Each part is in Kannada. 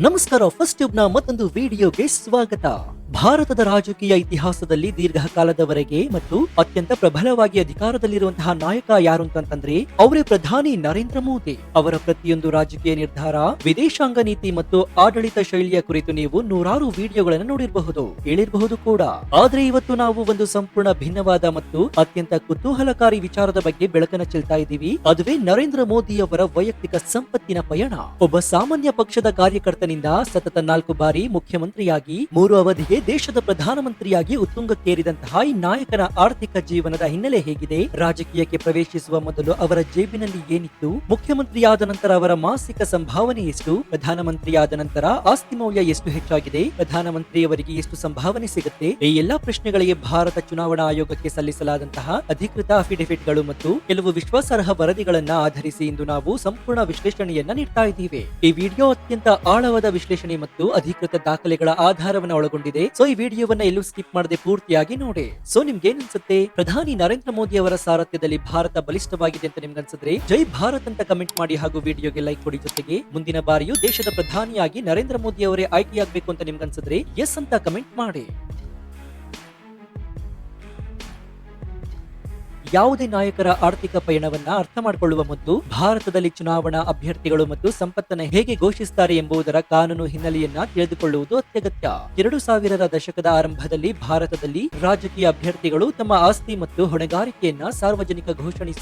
ನಮಸ್ಕಾರ, ಫಸ್ಟ್ ಟ್ಯೂಬ್ನ ಮತ್ತೊಂದು ವಿಡಿಯೋಗೆ ಸ್ವಾಗತ. ಭಾರತದ ರಾಜಕೀಯ ಇತಿಹಾಸದಲ್ಲಿ ದೀರ್ಘಕಾಲದವರೆಗೆ ಮತ್ತು ಅತ್ಯಂತ ಪ್ರಬಲವಾಗಿ ಅಧಿಕಾರದಲ್ಲಿರುವಂತಹ ನಾಯಕ ಯಾರು ಅಂತಂದ್ರೆ ಅವರೇ ಪ್ರಧಾನಿ ನರೇಂದ್ರ ಮೋದಿ. ಅವರ ಪ್ರತಿಯೊಂದು ರಾಜಕೀಯ ನಿರ್ಧಾರ, ವಿದೇಶಾಂಗ ನೀತಿ ಮತ್ತು ಆಡಳಿತ ಶೈಲಿಯ ಕುರಿತು ನೀವು ನೂರಾರು ವಿಡಿಯೋಗಳನ್ನು ನೋಡಿರಬಹುದು, ಕೇಳಿರಬಹುದು ಕೂಡ. ಆದ್ರೆ ಇವತ್ತು ನಾವು ಒಂದು ಸಂಪೂರ್ಣ ಭಿನ್ನವಾದ ಮತ್ತು ಅತ್ಯಂತ ಕುತೂಹಲಕಾರಿ ವಿಚಾರದ ಬಗ್ಗೆ ಬೆಳಕನ್ನು ಚೆಲ್ತಾ ಇದ್ದೀವಿ. ಅದುವೇ ನರೇಂದ್ರ ಮೋದಿ ಅವರ ವೈಯಕ್ತಿಕ ಸಂಪತ್ತಿನ ಪಯಣ. ಒಬ್ಬ ಸಾಮಾನ್ಯ ಪಕ್ಷದ ಕಾರ್ಯಕರ್ತನಿಂದ ಸತತ 4 ಬಾರಿ ಮುಖ್ಯಮಂತ್ರಿಯಾಗಿ 3 ಅವಧಿಗೆ ದೇಶದ ಪ್ರಧಾನಮಂತ್ರಿಯಾಗಿ ಉತ್ತುಂಗಕ್ಕೇರಿದಂತಹ ಈ ನಾಯಕನ ಆರ್ಥಿಕ ಜೀವನದ ಹಿನ್ನೆಲೆ ಹೇಗಿದೆ? ರಾಜಕೀಯಕ್ಕೆ ಪ್ರವೇಶಿಸುವ ಮೊದಲು ಅವರ ಜೇಬಿನಲ್ಲಿ ಏನಿತ್ತು? ಮುಖ್ಯಮಂತ್ರಿಯಾದ ನಂತರ ಅವರ ಮಾಸಿಕ ಸಂಭಾವನೆ ಎಷ್ಟು? ಪ್ರಧಾನಮಂತ್ರಿಯಾದ ನಂತರ ಆಸ್ತಿ ಮೌಲ್ಯ ಎಷ್ಟು ಹೆಚ್ಚಾಗಿದೆ? ಪ್ರಧಾನಮಂತ್ರಿಯವರಿಗೆ ಎಷ್ಟು ಸಂಭಾವನೆ ಸಿಗುತ್ತೆ? ಈ ಎಲ್ಲಾ ಪ್ರಶ್ನೆಗಳಿಗೆ ಭಾರತ ಚುನಾವಣಾ ಆಯೋಗಕ್ಕೆ ಸಲ್ಲಿಸಲಾದಂತಹ ಅಧಿಕೃತ ಅಫಿಡವಿಟ್ಗಳು ಮತ್ತು ಕೆಲವು ವಿಶ್ವಾಸಾರ್ಹ ವರದಿಗಳನ್ನ ಆಧರಿಸಿ ಇಂದು ನಾವು ಸಂಪೂರ್ಣ ವಿಶ್ಲೇಷಣೆಯನ್ನ ನೀಡ್ತಾ ಇದ್ದೀವಿ. ಈ ವಿಡಿಯೋ ಅತ್ಯಂತ ಆಳವಾದ ವಿಶ್ಲೇಷಣೆ ಮತ್ತು ಅಧಿಕೃತ ದಾಖಲೆಗಳ ಆಧಾರವನ್ನು ಒಳಗೊಂಡಿದೆ. ಸೊ ಈ ವಿಡಿಯೋವನ್ನ ಎಲ್ಲೂ ಸ್ಕಿಪ್ ಮಾಡದೆ ಪೂರ್ತಿಯಾಗಿ ನೋಡಿ. ಸೊ ನಿಮ್ಗೆ ಏನ್ ಅನ್ಸುತ್ತೆ? ಪ್ರಧಾನಿ ನರೇಂದ್ರ ಮೋದಿ ಅವರ ಸಾರಥ್ಯದಲ್ಲಿ ಭಾರತ ಬಲಿಷ್ಠವಾಗಿದೆ ಅಂತ ನಿಮ್ಗೆ ಅನ್ಸಿದ್ರೆ ಜೈ ಭಾರತ್ ಅಂತ ಕಮೆಂಟ್ ಮಾಡಿ ಹಾಗೂ ವಿಡಿಯೋಗೆ ಲೈಕ್ ಕೊಡಿ. ಜೊತೆಗೆ ಮುಂದಿನ ಬಾರಿಯೂ ದೇಶದ ಪ್ರಧಾನಿಯಾಗಿ ನರೇಂದ್ರ ಮೋದಿ ಅವರೇ ಆಯ್ಕೆಯಾಗಬೇಕು ಅಂತ ನಿಮ್ಗೆ ಅನ್ಸಿದ್ರೆ ಎಸ್ ಅಂತ ಕಮೆಂಟ್ ಮಾಡಿ. ಯಾವುದೇ ನಾಯಕರ ಆರ್ಥಿಕ ಪಯಣವನ್ನ ಅರ್ಥ ಮಾಡಿಕೊಳ್ಳುವ ಮೊದಲು ಭಾರತದಲ್ಲಿ ಚುನಾವಣಾ ಅಭ್ಯರ್ಥಿಗಳು ಮತ್ತು ಸಂಪತ್ತನ್ನು ಹೇಗೆ ಘೋಷಿಸುತ್ತಾರೆ ಎಂಬುದರ ಕಾನೂನು ಹಿನ್ನೆಲೆಯನ್ನ ತಿಳಿದುಕೊಳ್ಳುವುದು ಅತ್ಯಗತ್ಯ. 2000ರ ದಶಕದ ಆರಂಭದಲ್ಲಿ ಭಾರತದಲ್ಲಿ ರಾಜಕೀಯ ಅಭ್ಯರ್ಥಿಗಳು ತಮ್ಮ ಆಸ್ತಿ ಮತ್ತು ಹೊಣೆಗಾರಿಕೆಯನ್ನ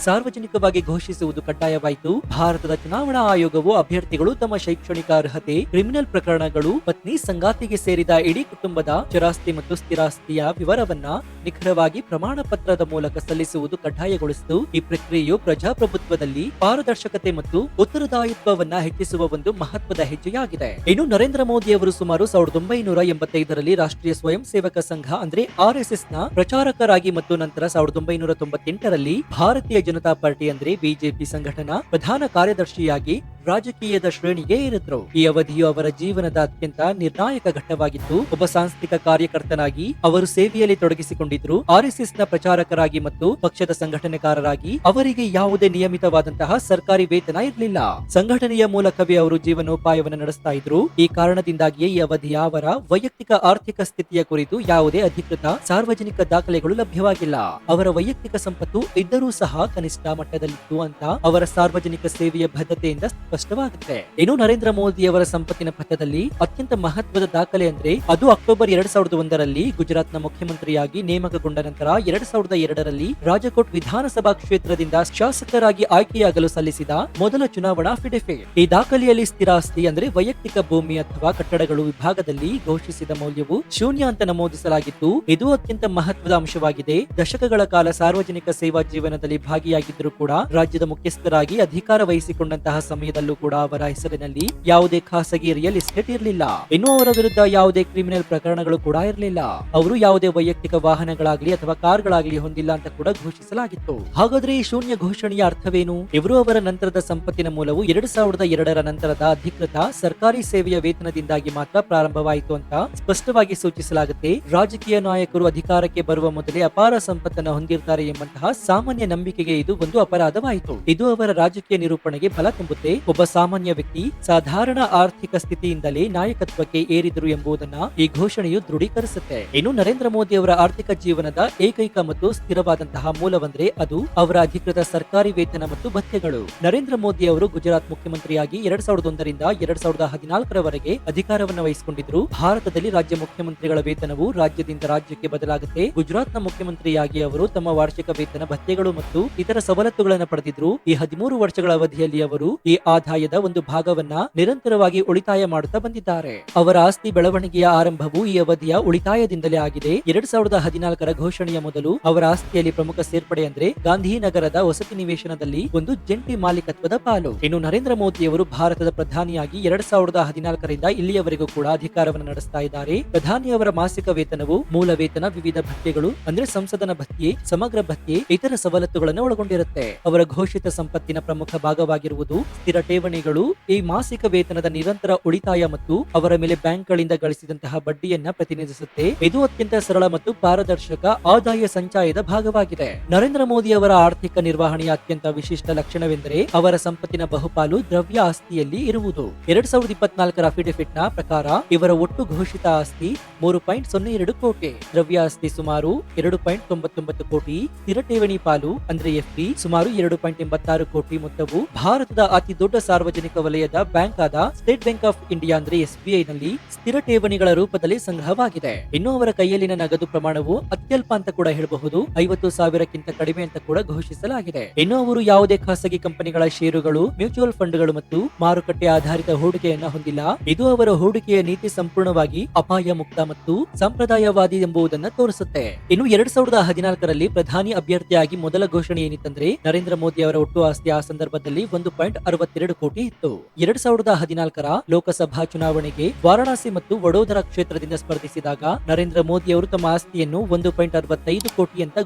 ಸಾರ್ವಜನಿಕವಾಗಿ ಘೋಷಿಸುವುದು ಕಡ್ಡಾಯವಾಯಿತು. ಭಾರತದ ಚುನಾವಣಾ ಆಯೋಗವು ಅಭ್ಯರ್ಥಿಗಳು ತಮ್ಮ ಶೈಕ್ಷಣಿಕ ಅರ್ಹತೆ, ಕ್ರಿಮಿನಲ್ ಪ್ರಕರಣಗಳು, ಪತ್ನಿ ಸಂಗಾತಿಗೆ ಸೇರಿದ ಇಡೀ ಕುಟುಂಬದ ಚರಾಸ್ತಿ ಮತ್ತು ಸ್ಥಿರಾಸ್ತಿಯ ವಿವರವನ್ನ ನಿಖರವಾಗಿ ಪ್ರಮಾಣ ಪತ್ರದ ಮೂಲಕ ಸಲ್ಲಿಸುವುದು ಕಡ್ಡಾಯಗೊಳಿಸಿತು. ಈ ಪ್ರಕ್ರಿಯೆಯು ಪ್ರಜಾಪ್ರಭುತ್ವದಲ್ಲಿ ಪಾರದರ್ಶಕತೆ ಮತ್ತು ಉತ್ತರದಾಯಿತ್ವವನ್ನ ಹೆಚ್ಚಿಸುವ ಒಂದು ಮಹತ್ವದ ಹೆಜ್ಜೆಯಾಗಿದೆ. ಇನ್ನು ನರೇಂದ್ರ ಮೋದಿ ಅವರು ಸುಮಾರು 1985ರಲ್ಲಿ ರಾಷ್ಟ್ರೀಯ ಸ್ವಯಂ ಸೇವಕ ಸಂಘ ಅಂದ್ರೆ RSS ನ ಪ್ರಚಾರಕರಾಗಿ ಮತ್ತು ನಂತರ 1998ರಲ್ಲಿ ಭಾರತೀಯ ಜನತಾ ಪಾರ್ಟಿ ಅಂದ್ರೆ ಬಿಜೆಪಿ ಸಂಘಟನಾ ಪ್ರಧಾನ ಕಾರ್ಯದರ್ಶಿಯಾಗಿ ರಾಜಕೀಯದ ಶ್ರೇಣಿಗೆ ಏರಿದ್ರು. ಈ ಅವಧಿಯು ಅವರ ಜೀವನದ ಅತ್ಯಂತ ನಿರ್ಣಾಯಕ ಘಟ್ಟವಾಗಿತ್ತು. ಒಬ್ಬ ಸಾಂಸ್ಥಿಕ ಕಾರ್ಯಕರ್ತನಾಗಿ ಅವರು ಸೇವೆಯಲ್ಲಿ ತೊಡಗಿಸಿಕೊಂಡಿದ್ರು. RSS ನ ಪ್ರಚಾರಕರಾಗಿ ಮತ್ತು ಪಕ್ಷದ ಸಂಘಟನೆಕಾರರಾಗಿ ಅವರಿಗೆ ಯಾವುದೇ ನಿಯಮಿತವಾದಂತಹ ಸರ್ಕಾರಿ ವೇತನ ಇರಲಿಲ್ಲ. ಸಂಘಟನೆಯ ಮೂಲಕವೇ ಅವರು ಜೀವನೋಪಾಯವನ್ನು ನಡೆಸ್ತಾ ಇದ್ರು. ಈ ಕಾರಣದಿಂದಾಗಿಯೇ ಈ ಅವಧಿಯ ಅವರ ವೈಯಕ್ತಿಕ ಆರ್ಥಿಕ ಸ್ಥಿತಿಯ ಕುರಿತು ಯಾವುದೇ ಅಧಿಕೃತ ಸಾರ್ವಜನಿಕ ದಾಖಲೆಗಳು ಲಭ್ಯವಾಗಿಲ್ಲ. ಅವರ ವೈಯಕ್ತಿಕ ಸಂಪತ್ತು ಇದ್ದರೂ ಸಹ ಕನಿಷ್ಠ ಮಟ್ಟದಲ್ಲಿತ್ತು ಅಂತ ಅವರ ಸಾರ್ವಜನಿಕ ಸೇವೆಯ ಬದ್ಧತೆಯಿಂದ ಸ್ಪಷ್ಟವಾಗುತ್ತೆ. ಇನ್ನು ನರೇಂದ್ರ ಮೋದಿ ಅವರ ಸಂಪತ್ತಿನ ಪಥದಲ್ಲಿ ಅತ್ಯಂತ ಮಹತ್ವದ ದಾಖಲೆ ಅಂದ್ರೆ ಅದು ಅಕ್ಟೋಬರ್ 2001ರಲ್ಲಿ ಗುಜರಾತ್ನ ಮುಖ್ಯಮಂತ್ರಿಯಾಗಿ ನೇಮಕಗೊಂಡ ನಂತರ 2002ರಲ್ಲಿ ರಾಜಕೋಟ್ ವಿಧಾನಸಭಾ ಕ್ಷೇತ್ರದಿಂದ ಶಾಸಕರಾಗಿ ಆಯ್ಕೆಯಾಗಲು ಸಲ್ಲಿಸಿದ ಮೊದಲ ಚುನಾವಣಾ ಅಫಿಡವಿಟ್. ಈ ದಾಖಲೆಯಲ್ಲಿ ಸ್ಥಿರಾಸ್ತಿ ಅಂದ್ರೆ ವೈಯಕ್ತಿಕ ಭೂಮಿ ಅಥವಾ ಕಟ್ಟಡಗಳು ವಿಭಾಗದಲ್ಲಿ ಘೋಷಿಸಿದ ಮೌಲ್ಯವು 0 ಅಂತ ನಮೂದಿಸಲಾಗಿತ್ತು. ಇದು ಅತ್ಯಂತ ಮಹತ್ವದ ಅಂಶವಾಗಿದೆ. ದಶಕಗಳ ಕಾಲ ಸಾರ್ವಜನಿಕ ಸೇವಾ ಜೀವನದಲ್ಲಿ ಭಾಗಿಯಾಗಿದ್ದರೂ ಕೂಡ ರಾಜ್ಯದ ಮುಖ್ಯಸ್ಥರಾಗಿ ಅಧಿಕಾರ ವಹಿಸಿಕೊಂಡಂತಹ ಸಮಯದಲ್ಲೂ ಕೂಡ ಅವರ ಹೆಸರಿನಲ್ಲಿ ಯಾವುದೇ ಖಾಸಗಿ ರಿಯಲ್ ಎಸ್ಟೇಟ್ ಇರಲಿಲ್ಲ. ಇನ್ನು ಅವರ ವಿರುದ್ಧ ಯಾವುದೇ ಕ್ರಿಮಿನಲ್ ಪ್ರಕರಣಗಳು ಕೂಡ ಇರಲಿಲ್ಲ. ಅವರು ಯಾವುದೇ ವೈಯಕ್ತಿಕ ವಾಹನಗಳಾಗ್ಲಿ ಅಥವಾ ಕಾರ್ಗಳಾಗ್ಲಿ ಹೊಂದಿಲ್ಲ ಅಂತ ಕೂಡ ಘೋಷಿಸಲಾಗಿತ್ತು. ಹಾಗಾದ್ರೆ ಈ ಶೂನ್ಯ ಘೋಷಣೆಯ ಅರ್ಥವೇನು? ಇವರು ಅವರ ನಂತರದ ಸಂಪತ್ತಿನ ಮೂಲವು 2002ರ ನಂತರದ ಅಧಿಕೃತ ಸರ್ಕಾರಿ ಸೇವೆಯ ವೇತನದಿಂದಾಗಿ ಮಾತ್ರ ಪ್ರಾರಂಭವಾಯಿತು ಅಂತ ಸ್ಪಷ್ಟವಾಗಿ ಸೂಚಿಸಲಾಗುತ್ತೆ. ರಾಜಕೀಯ ನಾಯಕರು ಅಧಿಕಾರಕ್ಕೆ ಬರುವ ಮೊದಲೇ ಅಪಾರ ಸಂಪತ್ತನ್ನು ಹೊಂದಿರ್ತಾರೆ ಎಂಬಂತಹ ಸಾಮಾನ್ಯ ನಂಬಿಕೆಗೆ ಇದು ಒಂದು ಅಪರಾಧವಾಯಿತು. ಇದು ಅವರ ರಾಜಕೀಯ ನಿರೂಪಣೆಗೆ ಬಲ ತುಂಬುತ್ತೆ. ಒಬ್ಬ ಸಾಮಾನ್ಯ ವ್ಯಕ್ತಿ ಸಾಧಾರಣ ಆರ್ಥಿಕ ಸ್ಥಿತಿಯಿಂದಲೇ ನಾಯಕತ್ವಕ್ಕೆ ಏರಿದರು ಎಂಬುದನ್ನ ಈ ಘೋಷಣೆಯು ದೃಢೀಕರಿಸುತ್ತೆ. ಇನ್ನು ನರೇಂದ್ರ ಮೋದಿ ಅವರ ಆರ್ಥಿಕ ಜೀವನದ ಏಕೈಕ ಮತ್ತು ಸ್ಥಿರವಾದಂತಹ ಮೂಲವಂದ್ರೆ ಅದು ಅವರ ಅಧಿಕೃತ ಸರ್ಕಾರಿ ವೇತನ ಮತ್ತು ಭತ್ಯೆಗಳು. ನರೇಂದ್ರ ಮೋದಿ ಅವರು ಗುಜರಾತ್ ಮುಖ್ಯಮಂತ್ರಿಯಾಗಿ 2001ರಿಂದ 2014ರವರೆಗೆ ಅಧಿಕಾರವನ್ನು ವಹಿಸಿಕೊಂಡಿದ್ರು. ಭಾರತದಲ್ಲಿ ರಾಜ್ಯ ಮುಖ್ಯಮಂತ್ರಿಗಳ ವೇತನವು ರಾಜ್ಯದಿಂದ ರಾಜ್ಯಕ್ಕೆ ಬದಲಾಗುತ್ತೆ. ಗುಜರಾತ್ನ ಮುಖ್ಯಮಂತ್ರಿಯಾಗಿ ಅವರು ತಮ್ಮ ವಾರ್ಷಿಕ ವೇತನ, ಭತ್ಯೆಗಳು ಮತ್ತು ಇತರ ಸವಲತ್ತುಗಳನ್ನು ಪಡೆದಿದ್ರು. ಈ 13 ವರ್ಷಗಳ ಅವಧಿಯಲ್ಲಿ ಅವರು ಈ ಆದಾಯದ ಒಂದು ಭಾಗವನ್ನ ನಿರಂತರವಾಗಿ ಉಳಿತಾಯ ಮಾಡುತ್ತಾ ಬಂದಿದ್ದಾರೆ. ಅವರ ಆಸ್ತಿ ಬೆಳವಣಿಗೆಯ ಆರಂಭವು ಈ ಅವಧಿಯ ಉಳಿತಾಯದಿಂದಲೇ ಆಗಿದೆ. 2014ರ ಘೋಷಣೆಯ ಮೊದಲು ಅವರ ಆಸ್ತಿಯಲ್ಲಿ ಪ್ರಮುಖ ಸೇರ್ಪಡೆ ಅಂದ್ರೆ ಗಾಂಧಿನಗರದ ವಸತಿ ನಿವೇಶನದಲ್ಲಿ ಒಂದು ಜಂಟಿ ಮಾಲೀಕತ್ವದ ಪಾಲು. ಇನ್ನು ನರೇಂದ್ರ ಮೋದಿ ಅವರು ಭಾರತದ ಪ್ರಧಾನಿಯಾಗಿ 2014ರಿಂದ ಇಲ್ಲಿಯವರೆಗೂ ಕೂಡ ಅಧಿಕಾರವನ್ನು ನಡೆಸ್ತಾ ಇದ್ದಾರೆ. ಪ್ರಧಾನಿಯವರ ಮಾಸಿಕ ವೇತನವು ಮೂಲ ವೇತನ, ವಿವಿಧ ಭತ್ಯೆಗಳು ಅಂದ್ರೆ ಸಂಸದನ ಭತ್ಯೆ, ಸಮಗ್ರ ಭತ್ಯೆ, ಇತರ ಸವಲತ್ತುಗಳನ್ನು ಒಳಗೊಂಡಿರುತ್ತೆ. ಅವರ ಘೋಷಿತ ಸಂಪತ್ತಿನ ಪ್ರಮುಖ ಭಾಗವಾಗಿರುವುದು ಸ್ಥಿರ ಠೇವಣಿಗಳು ಈ ಮಾಸಿಕ ವೇತನದ ನಿರಂತರ ಉಳಿತಾಯ ಮತ್ತು ಅವರ ಮೇಲೆ ಬ್ಯಾಂಕ್ಗಳಿಂದ ಗಳಿಸಿದಂತಹ ಬಡ್ಡಿಯನ್ನ ಪ್ರತಿನಿಧಿಸುತ್ತೆ. ಇದು ಅತ್ಯಂತ ಸರಳ ಮತ್ತು ಪಾರದರ್ಶಕ ಆದಾಯ ಸಂಚಯದ ಭಾಗವಾಗಿದೆ. ನರೇಂದ್ರ ಮೋದಿ ಅವರ ಆರ್ಥಿಕ ನಿರ್ವಹಣೆಯ ಅತ್ಯಂತ ವಿಶಿಷ್ಟ ಲಕ್ಷಣವೆಂದರೆ ಅವರ ಸಂಪತ್ತಿನ ಬಹುಪಾಲು ದ್ರವ್ಯ ಆಸ್ತಿಯಲ್ಲಿ ಇರುವುದು. 2024ರ ಅಫಿಡವಿಟ್ ನ ಪ್ರಕಾರ ಇವರ ಒಟ್ಟು ಘೋಷಿತ ಆಸ್ತಿ 3.02 ಕೋಟಿ, ದ್ರವ್ಯ ಆಸ್ತಿ ಸುಮಾರು 2.99 ಕೋಟಿ, ಸ್ಥಿರ ಠೇವಣಿ ಪಾಲು ಅಂದ್ರೆ ಎಫ್ಡಿ ಸುಮಾರು 2.86 ಕೋಟಿ ಮೊತ್ತವು ಭಾರತದ ಅತಿ ದೊಡ್ಡ ಸಾರ್ವಜನಿಕ ವಲಯದ ಬ್ಯಾಂಕ್ ಆದ ಸ್ಟೇಟ್ ಬ್ಯಾಂಕ್ ಆಫ್ ಇಂಡಿಯಾ ಅಂದ್ರೆ ಎಸ್ಬಿಐ ನಲ್ಲಿ ಸ್ಥಿರ ಠೇವಣಿಗಳ ರೂಪದಲ್ಲಿ ಸಂಗ್ರಹವಾಗಿದೆ. ಇನ್ನು ಅವರ ಕೈಯಲ್ಲಿನ ನಗದು ಪ್ರಮಾಣವು ಅತ್ಯಲ್ಪ ಅಂತ ಕೂಡ ಹೇಳಬಹುದು, 50,000ಕ್ಕಿಂತ ಕಡಿಮೆ ಅಂತ ಕೂಡ ಘೋಷಿಸಲಾಗಿದೆ. ಇನ್ನು ಅವರು ಯಾವುದೇ ಖಾಸಗಿ ಕಂಪನಿಗಳ ಷೇರುಗಳು, ಮ್ಯೂಚುವಲ್ ಫಂಡ್ಗಳು ಮತ್ತು ಮಾರುಕಟ್ಟೆ ಆಧಾರಿತ ಹೂಡಿಕೆಯನ್ನ ಹೊಂದಿಲ್ಲ. ಇದು ಅವರ ಹೂಡಿಕೆಯ ನೀತಿ ಸಂಪೂರ್ಣವಾಗಿ ಅಪಾಯ ಮುಕ್ತ ಮತ್ತು ಸಂಪ್ರದಾಯವಾದಿ ಎಂಬುದನ್ನು ತೋರಿಸುತ್ತೆ. ಇನ್ನು 2014ರಲ್ಲಿ ಪ್ರಧಾನಿ ಅಭ್ಯರ್ಥಿಯಾಗಿ ಮೊದಲ ಘೋಷಣೆ ಏನಿತ್ತಂದ್ರೆ ನರೇಂದ್ರ ಮೋದಿ ಅವರ ಒಟ್ಟು ಆಸ್ತಿ ಆ ಸಂದರ್ಭದಲ್ಲಿ 1.62 ಕೋಟಿ ಇತ್ತು. 2014ರ ಲೋಕಸಭಾ ಚುನಾವಣೆಗೆ ವಾರಣಾಸಿ ಮತ್ತು ವಡೋದರಾ ಕ್ಷೇತ್ರದಿಂದ ಸ್ಪರ್ಧಿಸಿದಾಗ ನರೇಂದ್ರ ಮೋದಿ ಅವರು ತಮ್ಮ ಆಸ್ತಿಯನ್ನು 1.65 ಕೋಟಿ ಅಂತ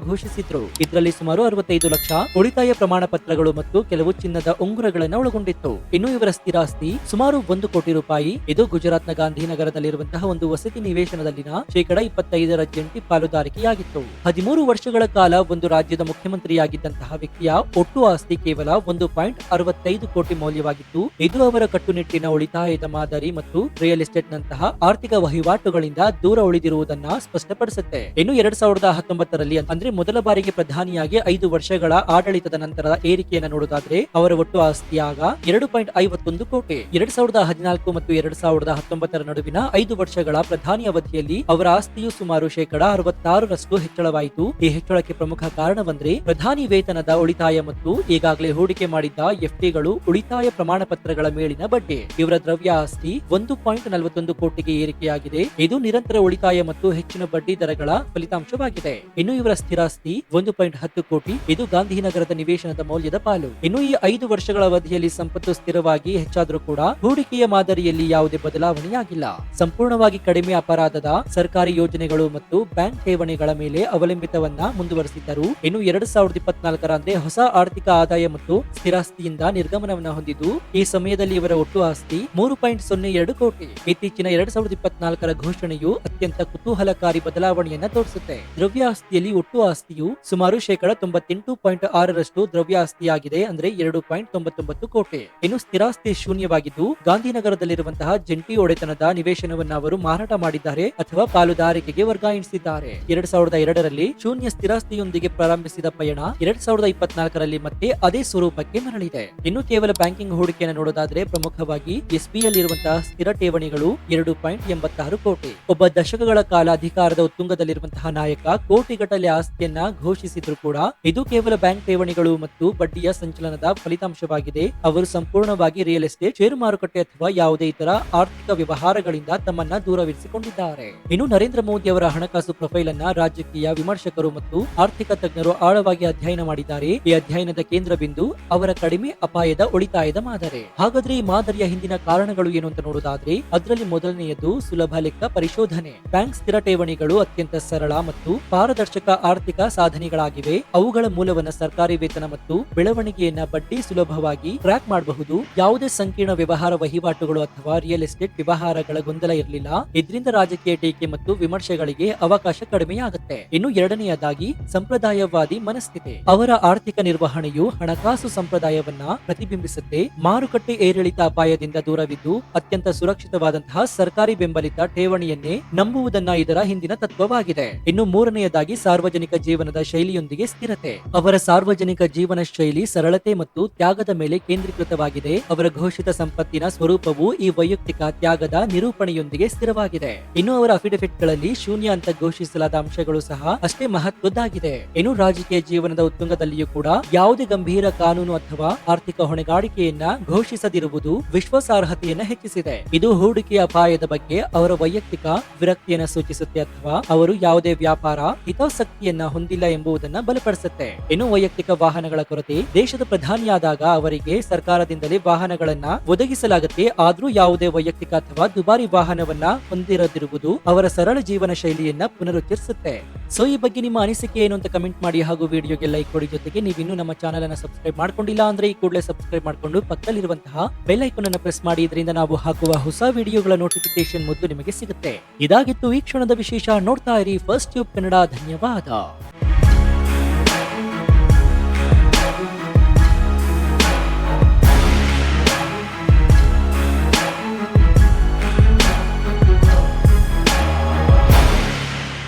ಘೋಷಿಸಿದ್ರು. ಇದರಲ್ಲಿ ಸುಮಾರು 65 ಲಕ್ಷ ಉಳಿತಾಯ ಪ್ರಮಾಣ ಪತ್ರಗಳು ಮತ್ತು ಕೆಲವು ಚಿನ್ನದ ಉಂಗುರಗಳನ್ನು ಒಳಗೊಂಡಿತ್ತು. ಇನ್ನು ಇವರ ಸ್ಥಿರಾಸ್ತಿ ಸುಮಾರು 1 ಕೋಟಿ ರೂಪಾಯಿ. ಇದು ಗುಜರಾತ್ನ ಗಾಂಧಿನಗರದಲ್ಲಿರುವಂತಹ ಒಂದು ವಸತಿ ನಿವೇಶನದಲ್ಲಿನ 25% ಜಂಟಿ ಪಾಲುದಾರಿಕೆಯಾಗಿತ್ತು. 13 ವರ್ಷಗಳ ಕಾಲ ಒಂದು ರಾಜ್ಯದ ಮುಖ್ಯಮಂತ್ರಿಯಾಗಿದ್ದಂತಹ ವ್ಯಕ್ತಿಯ ಒಟ್ಟು ಆಸ್ತಿ ಕೇವಲ 1.65 ಕೋಟಿ ಮೌಲ್ಯವಾಗಿತ್ತು. ಇದು ಅವರ ಕಟ್ಟುನಿಟ್ಟಿನ ಉಳಿತಾಯದ ಮಾದರಿ ಮತ್ತು ರಿಯಲ್ ಎಸ್ಟೇಟ್ ನಂತಹ ಆರ್ಥಿಕ ವಹಿವಾಟುಗಳಿಂದ ದೂರ ಉಳಿದಿರುವುದನ್ನ ಸ್ಪಷ್ಟಪಡಿಸುತ್ತೆ. ಇನ್ನು 2019ರಲ್ಲಿ ಅಂದ್ರೆ ಮೊದಲ ಬಾರಿಗೆ ಪ್ರಧಾನಿಯಾಗಿ 5 ವರ್ಷಗಳ ಆಡಳಿತದ ನಂತರದ ಏರಿಕೆಯನ್ನು ನೋಡುವುದಾದ್ರೆ ಅವರ ಒಟ್ಟು ಆಸ್ತಿಯಾಗ 2.51 ಕೋಟಿ. 2014 ಮತ್ತು 2019ರ ನಡುವಿನ 5 ವರ್ಷಗಳ ಪ್ರಧಾನಿ ಅವಧಿಯಲ್ಲಿ ಅವರ ಆಸ್ತಿಯು ಸುಮಾರು 66% ಹೆಚ್ಚಳವಾಯಿತು. ಈ ಹೆಚ್ಚಳಕ್ಕೆ ಪ್ರಮುಖ ಕಾರಣವೆಂದರೆ ಪ್ರಧಾನಿ ವೇತನದ ಉಳಿತಾಯ ಮತ್ತು ಈಗಾಗಲೇ ಹೂಡಿಕೆ ಮಾಡಿದ್ದ ಎಫ್ಡಿಗಳು ಉಳಿತಾಯ ಪ್ರಮಾಣ ಪತ್ರಗಳ ಮೇಲಿನ ಬಡ್ಡಿ. ಇವರ ದ್ರವ್ಯ ಆಸ್ತಿ 1.41 ಕೋಟಿಗೆ ಏರಿಕೆಯಾಗಿದೆ. ಇದು ನಿರಂತರ ಉಳಿತಾಯ ಮತ್ತು ಹೆಚ್ಚಿನ ಬಡ್ಡಿ ದರಗಳ ಫಲಿತಾಂಶವಾಗಿದೆ. ಇನ್ನು ಇವರ ಸ್ಥಿರಾಸ್ತಿ 1.10 ಕೋಟಿ. ಇದು ಗಾಂಧಿನಗರದ ನಿವೇಶನದ ಮೌಲ್ಯದ ಪಾಲು. ಇನ್ನು ಈ 5 ವರ್ಷಗಳ ಅವಧಿಯಲ್ಲಿ ಸಂಪತ್ತು ಸ್ಥಿರವಾಗಿ ಹೆಚ್ಚಾದರೂ ಕೂಡ ಹೂಡಿಕೆಯ ಮಾದರಿಯಲ್ಲಿ ಯಾವುದೇ ಬದಲಾವಣೆಯಾಗಿಲ್ಲ. ಸಂಪೂರ್ಣವಾಗಿ ಕಡಿಮೆ ಅಪರಾಧದ ಸರ್ಕಾರಿ ಯೋಜನೆಗಳು ಮತ್ತು ಬ್ಯಾಂಕ್ ಠೇವಣಿಗಳ ಮೇಲೆ ಅವಲಂಬಿತವನ್ನ ಮುಂದುವರೆಸಿದ್ದರು. ಇನ್ನು 2024ರ ಅಂದ್ರೆ ಹೊಸ ಆರ್ಥಿಕ ಆದಾಯ ಮತ್ತು ಸ್ಥಿರಾಸ್ತಿಯಿಂದ ನಿರ್ಗಮನವನ್ನ ಹೊಂದಿದ್ದು ಈ ಸಮಯದಲ್ಲಿ ಇವರ ಒಟ್ಟು ಆಸ್ತಿ 3.02 ಕೋಟಿ. ಇತ್ತೀಚಿನ 2024ರ ಘೋಷಣೆಯು ಅತ್ಯಂತ ಕುತೂಹಲಕಾರಿ ಬದಲಾವಣೆಯನ್ನ ತೋರಿಸುತ್ತೆ. ದ್ರವ್ಯ ಆಸ್ತಿಯಲ್ಲಿ ಒಟ್ಟು ಆಸ್ತಿಯು ಸುಮಾರು 98.6% ದ್ರವ್ಯ ಆಸ್ತಿಯಾಗಿದೆ, ಅಂದ್ರೆ 2.99 ಕೋಟಿ. ಇನ್ನು ಸ್ಥಿರಾಸ್ತಿ ಶೂನ್ಯವಾಗಿದ್ದು ಗಾಂಧಿನಗರದಲ್ಲಿರುವಂತಹ ಜಂಟಿ ಒಡೆತನದ ನಿವೇಶನವನ್ನ ಅವರು ಮಾರಾಟ ಮಾಡಿದ್ದಾರೆ ಅಥವಾ ಪಾಲುದಾರಿಕೆಗೆ ವರ್ಗಾಯಿಸಿದ್ದಾರೆ. 2002ರಲ್ಲಿ ಶೂನ್ಯ ಸ್ಥಿರಾಸ್ತಿಯೊಂದಿಗೆ ಪ್ರಾರಂಭಿಸಿದ ಪಯಣ 2024ರಲ್ಲಿ ಮತ್ತೆ ಅದೇ ಸ್ವರೂಪಕ್ಕೆ ಮರಳಿದೆ. ಇನ್ನು ಕೇವಲ ಬ್ಯಾಂಕಿಂಗ್ ಹೂಡಿಕೆಯನ್ನು ನೋಡೋದಾದ್ರೆ ಪ್ರಮುಖವಾಗಿ ಎಸ್ಬಿಐಲಿರುವಂತಹ ಸ್ಥಿರ ಠೇವಣಿಗಳು 2.86 ಕೋಟಿ. ಒಬ್ಬ ದಶಕಗಳ ಕಾಲ ಅಧಿಕಾರದ ಉತ್ತುಂಗದಲ್ಲಿರುವಂತಹ ನಾಯಕ ಕೋಟಿಗಟ್ಟಲೆ ಆಸ್ತಿಯನ್ನ ಘೋಷಿಸಿದ್ರು ಕೂಡ ಇದು ಕೇವಲ ಬ್ಯಾಂಕ್ ಠೇವಣಿಗಳು ಮತ್ತು ಬಡ್ಡಿಯ ಸಂಚಲನದ ಫಲಿತಾಂಶವಾಗಿದೆ. ಅವರು ಸಂಪೂರ್ಣವಾಗಿ ರಿಯಲ್ ಎಸ್ಟೇಟ್, ಷೇರು ಮಾರುಕಟ್ಟೆ ಅಥವಾ ಯಾವುದೇ ಇತರ ಆರ್ಥಿಕ ವ್ಯವಹಾರಗಳಿಂದ ತಮ್ಮನ್ನ ದೂರವಿರಿಸಿಕೊಂಡಿದ್ದಾರೆ. ಇನ್ನು ನರೇಂದ್ರ ಮೋದಿ ಅವರ ಹಣಕಾಸು ಪ್ರೊಫೈಲ್ ಅನ್ನ ರಾಜಕೀಯ ವಿಮರ್ಶಕರು ಮತ್ತು ಆರ್ಥಿಕ ತಜ್ಞರು ಆಳವಾಗಿ ಅಧ್ಯಯನ ಮಾಡಿದ್ದಾರೆ. ಈ ಅಧ್ಯಯನದ ಕೇಂದ್ರ ಬಿಂದು ಅವರ ಕಡಿಮೆ ಅಪಾಯದ ಉಳಿತಾಯದ ಮಾದರಿ. ಹಾಗಾದ್ರೆ ಈ ಮಾದರಿಯ ಹಿಂದಿನ ಕಾರಣಗಳು ಏನು ಅಂತ ನೋಡುವುದಾದ್ರೆ ಅದರಲ್ಲಿ ಮೊದಲನೆಯದು ಸುಲಭ ಲೆಕ್ಕ ಪರಿಶೋಧನೆ. ಬ್ಯಾಂಕ್ ಸ್ಥಿರ ಠೇವಣಿಗಳು ಅತ್ಯಂತ ಸರಳ ಮತ್ತು ಪಾರದರ್ಶಕ ಆರ್ಥಿಕ ಸಾಧನೆಗಳಾಗಿವೆ. ಅವುಗಳ ಮೂಲವನ್ನ ಸರ್ಕಾರಿ ವೇತನ ಮತ್ತು ಬೆಳವಣಿಗೆಯನ್ನ ಬಡ್ಡಿ ಸುಲಭವಾಗಿ ಟ್ರ್ಯಾಕ್ ಮಾಡಬಹುದು. ಯಾವುದೇ ಸಂಕೀರ್ಣ ವ್ಯವಹಾರ ವಹಿವಾಟುಗಳು ಅಥವಾ ರಿಯಲ್ ಎಸ್ಟೇಟ್ ವ್ಯವಹಾರಗಳ ಗೊಂದಲ ಇರಲಿಲ್ಲ. ಇದರಿಂದ ರಾಜಕೀಯ ಟೀಕೆ ಮತ್ತು ವಿಮರ್ಶೆಗಳಿಗೆ ಅವಕಾಶ ಕಡಿಮೆಯಾಗುತ್ತೆ. ಇನ್ನು ಎರಡನೆಯದಾಗಿ ಸಂಪ್ರದಾಯವಾದಿ ಮನಸ್ಥಿತಿ. ಅವರ ಆರ್ಥಿಕ ನಿರ್ವಹಣೆಯು ಹಣಕಾಸು ಸಂಪ್ರದಾಯವನ್ನ ಪ್ರತಿಬಿಂಬಿಸುತ್ತೆ. ಮಾರುಕಟ್ಟೆ ಏರಿಳಿತ ಅಪಾಯದಿಂದ ದೂರವಿದ್ದು ಅತ್ಯಂತ ಸುರಕ್ಷಿತವಾದಂತಹ ಸರ್ಕಾರಿ ಬೆಂಬಲಿತ ಠೇವಣಿಯನ್ನೇ ನಂಬುವುದನ್ನ ಇದರ ಹಿಂದಿನ ತತ್ವವಾಗಿದೆ. ಇನ್ನು ಮೂರನೆಯದಾಗಿ ಸಾರ್ವಜನಿಕ ಜೀವನದ ಶೈಲಿಯೊಂದಿಗೆ ಸ್ಥಿರತೆ. ಅವರ ಸಾರ್ವಜನಿಕ ಜೀವನ ಶೈಲಿ ಸರಳತೆ ಮತ್ತು ತ್ಯಾಗದ ಮೇಲೆ ಕೇಂದ್ರೀಕೃತವಾಗಿದೆ. ಅವರ ಘೋಷಿತ ಸಂಪತ್ತಿನ ಸ್ವರೂಪವು ಈ ವೈಯಕ್ತಿಕ ತ್ಯಾಗದ ನಿರೂಪಣೆಯೊಂದಿಗೆ ಸ್ಥಿರವಾಗಿದೆ. ಇನ್ನು ಅವರ ಅಫಿಡವಿಟ್ ಗಳಲ್ಲಿ ಶೂನ್ಯ ಅಂತ ಘೋಷಿಸಲಾದ ಅಂಶಗಳು ಸಹ ಅಷ್ಟೇ ಮಹತ್ವದ್ದಾಗಿದೆ. ಇನ್ನು ರಾಜಕೀಯ ಜೀವನದ ಉತ್ತುಂಗದಲ್ಲಿಯೂ ಕೂಡ ಯಾವುದೇ ಗಂಭೀರ ಕಾನೂನು ಅಥವಾ ಆರ್ಥಿಕ ಹೊಣೆಗಾರಿಕೆಯನ್ನ ಘೋಷಿಸದಿರುವುದು ವಿಶ್ವಾಸಾರ್ಹತೆಯನ್ನ ಹೆಚ್ಚಿಸಿದೆ. ಇದು ಹೂಡಿಕೆಯ ಅಪಾಯದ ಬಗ್ಗೆ ಅವರ ವೈಯಕ್ತಿಕ ವಿರಕ್ತಿಯನ್ನ ಸೂಚಿಸುತ್ತೆ ಅಥವಾ ಅವರು ಯಾವುದೇ ವ್ಯಾಪಾರ ಹಿತಾಸಕ್ತಿಯನ್ನ ಹೊಂದಿಲ್ಲ ಎಂಬುದನ್ನ ಬಲಪಡಿಸುತ್ತೆ. ಇನ್ನು ವೈಯಕ್ತಿಕ ವಾಹನಗಳ ಕೊರತೆ. ದೇಶದ ಪ್ರಧಾನಿಯಾದಾಗ ಅವರಿಗೆ ಸರ್ಕಾರದಿಂದಲೇ ವಾಹನಗಳನ್ನ ಒದಗಿಸಲಾಗುತ್ತೆ. ಆದ್ರೂ ಯಾವುದೇ ವೈಯಕ್ತಿಕ ಅಥವಾ ದುಬಾರಿ ವಾಹನವನ್ನ ಹೊಂದಿರದಿರುವುದು ಅವರ ಸರಳ ಜೀವನ ಶೈಲಿಯನ್ನ ಪುನರುಚ್ಚರಿಸುತ್ತೆ. ಸೊ ಈ ಬಗ್ಗೆ ನಿಮ್ಮ ಅನಿಸಿಕೆ ಏನು ಅಂತ ಕಮೆಂಟ್ ಮಾಡಿ ಹಾಗೂ ವಿಡಿಯೋಗೆ ಲೈಕ್ ಕೊಡಿ. ಜೊತೆಗೆ ನೀವಿನ್ನೂ ನಮ್ಮ ಚಾನೆಲ್ ಅನ್ನ ಸಬ್ಸ್ಕ್ರೈಬ್ ಮಾಡ್ಕೊಂಡಿಲ್ಲ ಅಂದ್ರೆ ಈ ಕೂಡಲೇ ಸಬ್ಸ್ಕ್ರೈಬ್ ಮಾಡ್ಕೊಂಡು ಮಾಡಿಕೊಂಡು ಪಕ್ಕದಲ್ಲಿರುವಂತಹ ಬೆಲ್ ಐಕಾನ್ ಅನ್ನು ಪ್ರೆಸ್ ಮಾಡಿ. ಇದರಿಂದ ನಾವು ಹಾಕುವ ಹೊಸ ವಿಡಿಯೋಗಳ ನೋಟಿಫಿಕೇಶನ್ ಮೊದಲು ನಿಮಗೆ ಸಿಗುತ್ತೆ. ಇದಾಗಿತ್ತು ಈ ಕ್ಷಣದ ವಿಶೇಷ. ನೋಡ್ತಾ ಇರಿ ಫಸ್ಟ್ ಟ್ಯೂಬ್ ಕನ್ನಡ. ಧನ್ಯವಾದ.